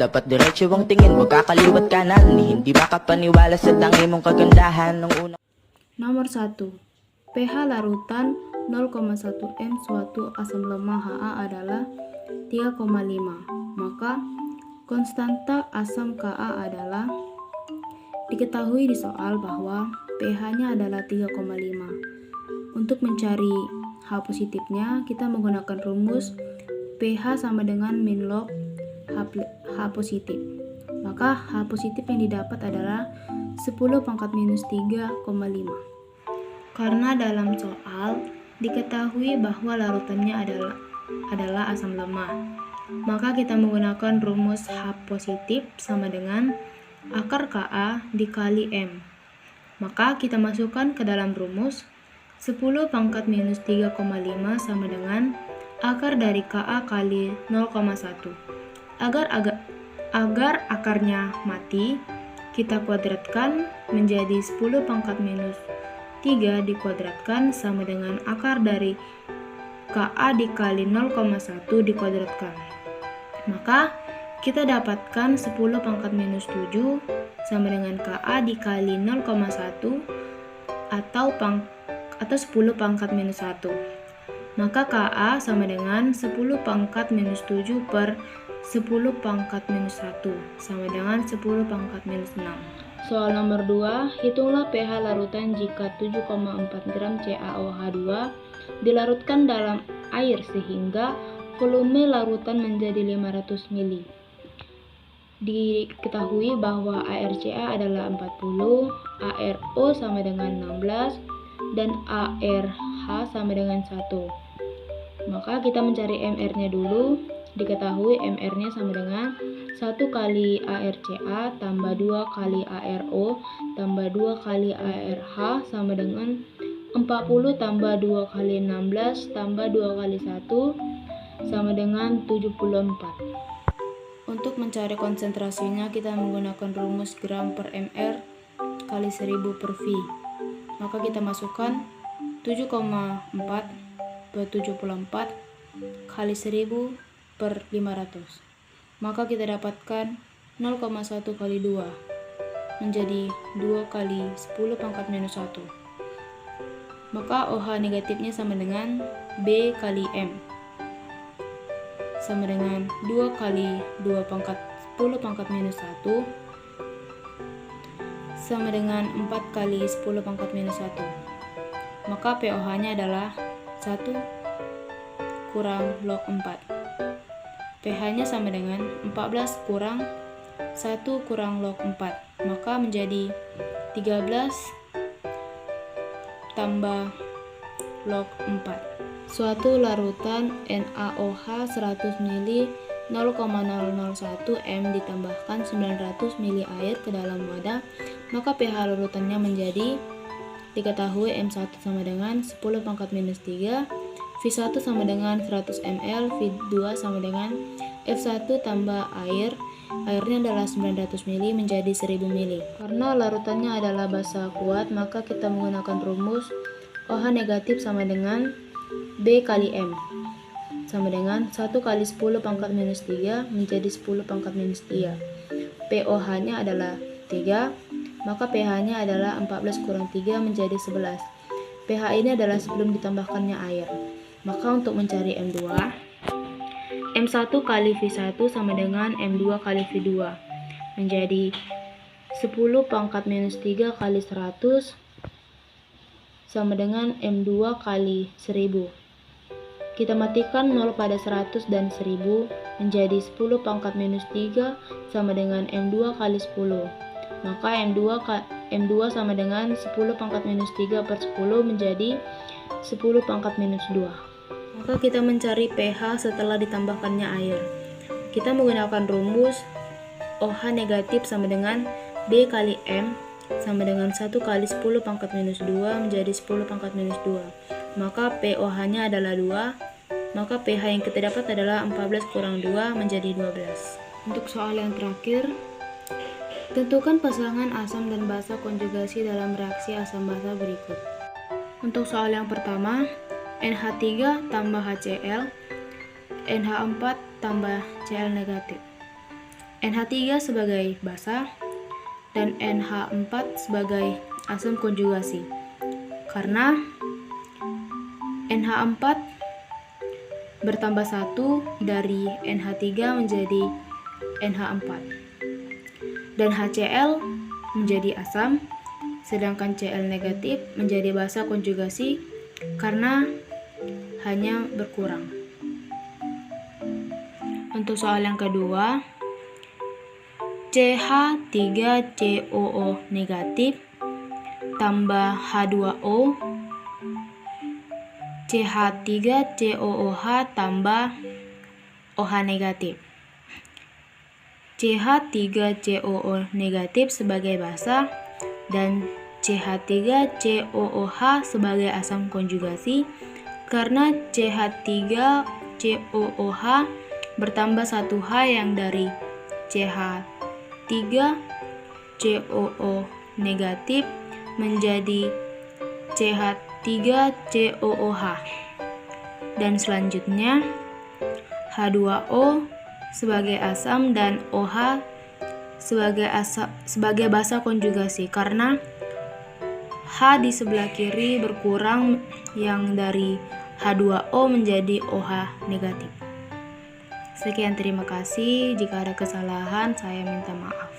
Dapat diretso ang tingin, wag kakaliwat kanan. Hindi makapaniwala sa tangi mong kagandahan ng unang. Nomor 1. pH larutan 0,1 m suatu asam lemah Ha adalah 3,5. Maka konstanta asam Ka adalah, diketahui di soal bahwa pH-nya adalah 3,5. Untuk mencari H positifnya, kita menggunakan rumus pH sama dengan min log H positif. Maka H positif yang didapat adalah 10 pangkat minus 3,5. Karena dalam soal diketahui bahwa larutannya adalah asam lemah, maka kita menggunakan rumus H positif sama dengan akar Ka dikali M. Maka kita masukkan ke dalam rumus 10 pangkat minus 3,5 sama dengan akar dari Ka kali 0,1. Agar akarnya mati, kita kuadratkan menjadi 10 pangkat minus 3 dikuadratkan sama dengan akar dari Ka dikali 0,1 dikuadratkan. Maka kita dapatkan 10 pangkat minus 7 sama dengan Ka dikali 0,1 atau 10 pangkat minus 1. Maka Ka sama dengan 10 pangkat minus 7 per 10 pangkat minus 1 sama dengan 10 pangkat minus 6. Soal nomor 2, hitunglah pH larutan jika 7,4 gram CaOH2 dilarutkan dalam air sehingga volume larutan menjadi 500 ml. Diketahui bahwa ArCa adalah 40, ArO sama dengan 16, dan ArH sama dengan 1. Maka kita mencari MR-nya dulu. Diketahui MR-nya sama dengan 1 kali ArCa tambah 2 kali ArO tambah 2 kali ArH sama dengan 40 tambah 2 kali 16 tambah 2 kali 1 sama dengan 74. Untuk mencari konsentrasinya, kita menggunakan rumus gram per mr kali 1000 per V. Maka kita masukkan 7,4 per 74 kali 1000 per 500. Maka kita dapatkan 0,1 kali 2 menjadi 2 kali 10 pangkat minus 1. Maka OH negatifnya sama dengan B kali M sama dengan 2 kali 2 pangkat 10 pangkat minus 1 sama dengan 4 kali 10 pangkat minus 1. Maka POH-nya adalah 1 kurang log 4. pH-nya sama dengan 14 kurang 1 kurang log 4. Maka menjadi 13 tambah log 4. Suatu larutan NaOH 100 ml 0,001 m ditambahkan 900 ml air ke dalam wadah, maka pH larutannya menjadi, diketahui M1 sama dengan 10 pangkat minus 3, V1 sama dengan 100 ml, V2 sama dengan F1 tambah airnya adalah 900 ml menjadi 1000 ml. Karena larutannya adalah basa kuat, maka kita menggunakan rumus OH negatif sama dengan B kali M sama dengan 1 kali 10 pangkat minus 3 menjadi 10 pangkat minus 3. POH-nya adalah 3, maka pH-nya adalah 14 kurang 3 menjadi 11. pH ini adalah sebelum ditambahkannya air. Maka untuk mencari M2, M1 kali V1 sama dengan M2 kali V2 menjadi 10 pangkat minus 3 kali 100 sama dengan M2 kali 1000. Kita matikan 0 pada 100 dan 1000 menjadi 10 pangkat minus 3 sama dengan M2 kali 10. Maka M2 sama dengan 10 pangkat minus 3 per 10 menjadi 10 pangkat minus 2. Maka kita mencari pH setelah ditambahkannya air. Kita menggunakan rumus OH negatif sama dengan B kali M sama dengan 1 kali 10 pangkat minus 2 menjadi 10 pangkat minus 2. Maka POH-nya adalah 2, maka pH yang kita dapat adalah 14 kurang 2 menjadi 12. Untuk soal yang terakhir, tentukan pasangan asam dan basa konjugasi dalam reaksi asam basa berikut. Untuk soal yang pertama, NH3 tambah HCl, NH4 tambah Cl negatif. NH3 sebagai basa dan NH4 sebagai asam konjugasi. Karena NH4 bertambah 1 dari NH3 menjadi NH4. Dan HCl menjadi asam, sedangkan Cl negatif menjadi basa konjugasi karena hanya berkurang. Untuk soal yang kedua, CH3COO negatif tambah H2O, CH3COOH tambah OH negatif. CH3COO negatif sebagai basa dan CH3COOH sebagai asam konjugasi karena CH3COOH bertambah 1H yang dari CH3COO negatif menjadi CH3COOH. Dan selanjutnya H2O sebagai asam dan OH sebagai basa konjugasi karena H di sebelah kiri berkurang yang dari H2O menjadi OH negatif. Sekian, terima kasih. Jika ada kesalahan, saya minta maaf.